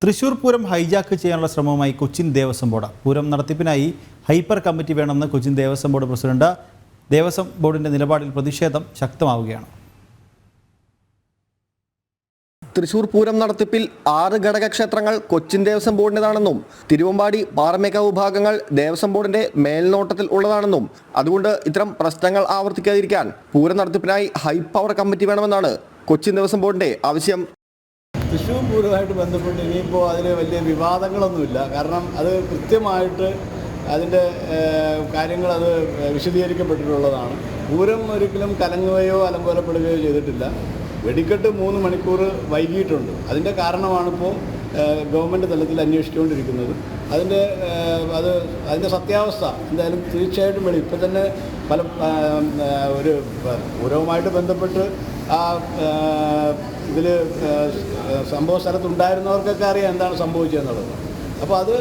Thrissur Pooram hijack ചെയ്യാനുള്ള ശ്രമവുമായി Cochin Devaswom board. Pooram നടത്തിപ്പിനായി hyper committee വേണമെന്ന് കൊച്ചിൻ ദേവസ്വം ബോർഡ് പ്രസിഡന്റ്. ദേവസ്വം ബോർഡിന്റെ നിലപാടിൽ പ്രതിഷേധം ശക്തമാവുകയാണ്. തൃശൂർ പൂരം നടത്തിപ്പിൽ 6 ഘടകക്ഷേത്രങ്ങൾ കൊച്ചിൻ ദേവസ്വം ബോർഡിൻ്റെതാണെന്നും തിരുവമ്പാടി പാറമേക്കാവ് ഭാഗങ്ങൾ ദേവസ്വം ബോർഡിന്റെ മേൽനോട്ടത്തിൽ ഉള്ളതാണെന്നും അതുകൊണ്ട് ഇത്തരം പ്രശ്നങ്ങൾ ആവർത്തിക്കാതിരിക്കാൻ പൂരം നടത്തിപ്പിനായി ഹൈ പവർ കമ്മിറ്റി വേണമെന്നാണ് കൊച്ചിൻ ദേവസ്വം ബോർഡിന്റെ ആവശ്യം. തൃശ്ശൂർ പൂരമായിട്ട് ബന്ധപ്പെട്ട് ഇനിയിപ്പോൾ അതിൽ വലിയ വിവാദങ്ങളൊന്നുമില്ല. കാരണം അത് കൃത്യമായിട്ട് അതിൻ്റെ കാര്യങ്ങൾ അത് വിശദീകരിക്കപ്പെട്ടിട്ടുള്ളതാണ്. പൂരം ഒരിക്കലും കലങ്ങുകയോ അലങ്കോലപ്പെടുകയോ ചെയ്തിട്ടില്ല. വെടിക്കെട്ട് 3 മണിക്കൂർ വൈകിയിട്ടുണ്ട്. അതിൻ്റെ കാരണമാണിപ്പോൾ ഗവൺമെൻറ് തലത്തിൽ അന്വേഷിച്ചുകൊണ്ടിരിക്കുന്നത്. അതിൻ്റെ സത്യാവസ്ഥ എന്തായാലും തീർച്ചയായിട്ടും വേണം. ഇപ്പം തന്നെ പല ഒരു പൂരവുമായിട്ട് ബന്ധപ്പെട്ട് ആ ഇതിൽ സംഭവ സ്ഥലത്തുണ്ടായിരുന്നവർക്കൊക്കെ അറിയാം എന്താണ് സംഭവിച്ചതെന്നുള്ളത്. അപ്പോൾ അത്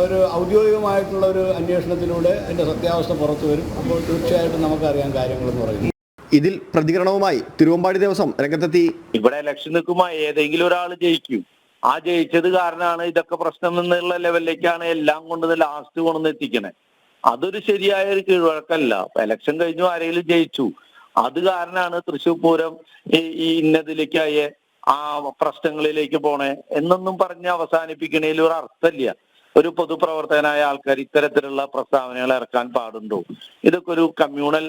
ഒരു ഔദ്യോഗികമായിട്ടുള്ള ഒരു അന്വേഷണത്തിലൂടെ അതിൻ്റെ സത്യാവസ്ഥ പുറത്തു വരും. അപ്പോൾ തീർച്ചയായിട്ടും നമുക്കറിയാം കാര്യങ്ങളെന്ന് പറയുന്നത്. ഇതിൽ പ്രതികരണവുമായി തിരുവമ്പാടി ദേവസ്വം രംഗത്തെത്തി. ഇവിടെ ഇലക്ഷൻ നിൽക്കുമ്പോൾ ഏതെങ്കിലും ഒരാൾ ജയിക്കും. ആ ജയിച്ചത് കാരണമാണ് ഇതൊക്കെ പ്രശ്നം എന്നുള്ള ലെവലിലേക്കാണ് എല്ലാം കൊണ്ടുവന്ന് ലാസ്റ്റ് കൊണ്ടുവന്ന് എത്തിക്കണേ. അതൊരു ശരിയായ ഒരു കീഴ്വഴക്കല്ല. ഇലക്ഷൻ കഴിഞ്ഞു ആരെങ്കിലും ജയിച്ചു, അത് കാരണമാണ് തൃശ്ശൂർ പൂരം ഈ ഇന്നതിലേക്കായ ആ പ്രശ്നങ്ങളിലേക്ക് പോണേ എന്നൊന്നും പറഞ്ഞ് അവസാനിപ്പിക്കണേൽ ഒരു അർത്ഥമില്ല. ഒരു പൊതുപ്രവർത്തകനായ ആൾക്കാർ ഇത്തരത്തിലുള്ള പ്രസ്താവനകൾ ഇറക്കാൻ പാടുണ്ടോ? ഇതൊക്കെ ഒരു കമ്മ്യൂണൽ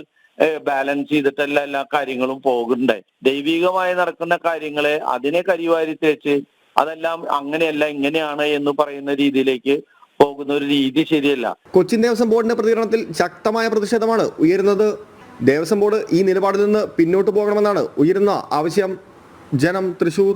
ബാലൻസ് ചെയ്തിട്ടല്ല എല്ലാ കാര്യങ്ങളും പോകണ്ടേ. ദൈവികമായി നടക്കുന്ന കാര്യങ്ങളെ അതിനെ കരിവാരി തേച്ച് അതെല്ലാം അങ്ങനെയല്ല ഇങ്ങനെയാണ് എന്ന് പറയുന്ന രീതിയിലേക്ക് പോകുന്ന ഒരു രീതി ശരിയല്ല. കൊച്ചിൻ ദേവസ്വം ബോർഡിന്റെ പ്രതികരണത്തിൽ ശക്തമായ പ്രതിഷേധമാണ് ഉയരുന്നത്. ദേവസ്വം ബോർഡ് ഈ നിലപാടിൽ നിന്ന് പിന്നോട്ട് പോകണമെന്നാണ് ഉയരുന്ന ആവശ്യം. ജനം, തൃശൂർ.